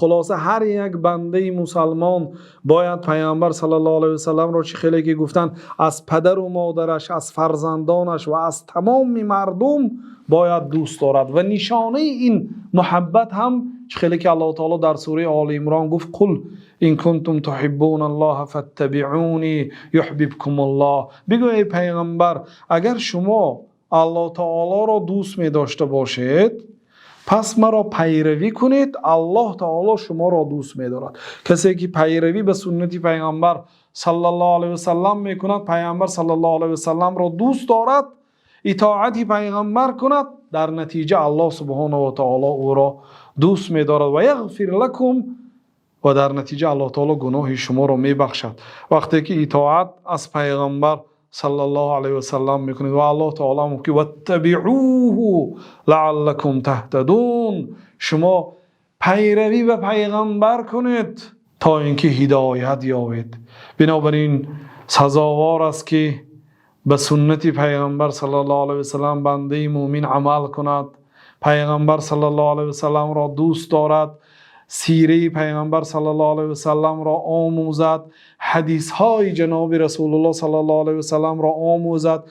خلاصه هر یک بنده مسلمان باید پیامبر صلی الله علیه و سلم را چه خیلی که گفتن از پدر و مادرش، از فرزندانش و از تمام مردم باید دوست دارد. و نشانه این محبت هم چه خیلی که الله تعالی در سوره آل عمران گفت قل ان کنتم تحبون الله فاتبعونی یحببکم الله. بگو ای پیغمبر اگر شما الله تعالی را دوست می داشته باشید پس مرا پیروی کنید، الله تعالی شما را دوست می دارد. کسی که پیروی به سنت پیغمبر صلی الله علیه و سلم می کند، پیغمبر صلی الله علیه و سلم را دوست دارد، اطاعت پیغمبر کند، در نتیجه الله سبحانه و تعالی او را دوست می دارد و یغفر لکم، و در نتیجه الله تعالی گناه شما را می بخشد. وقتی که اطاعت از پیغمبر صلی الله علیه و سلم میکنید و الله تعالی میگه واتبعوه لعلکم تهتدون، شما پیروی به پیغمبر کنید تا اینکه هدایت یابید. بنابراین سزاوار است که به سنت پیغمبر صلی الله علیه و سلم بنده مؤمن عمل کند، پیغمبر صلی الله علیه و سلم را دوست دارد، سیره پیغمبر صلی الله علیه و سلم را آموزد، حدیث های جناب رسول الله صلی الله علیه و سلم را آموزد.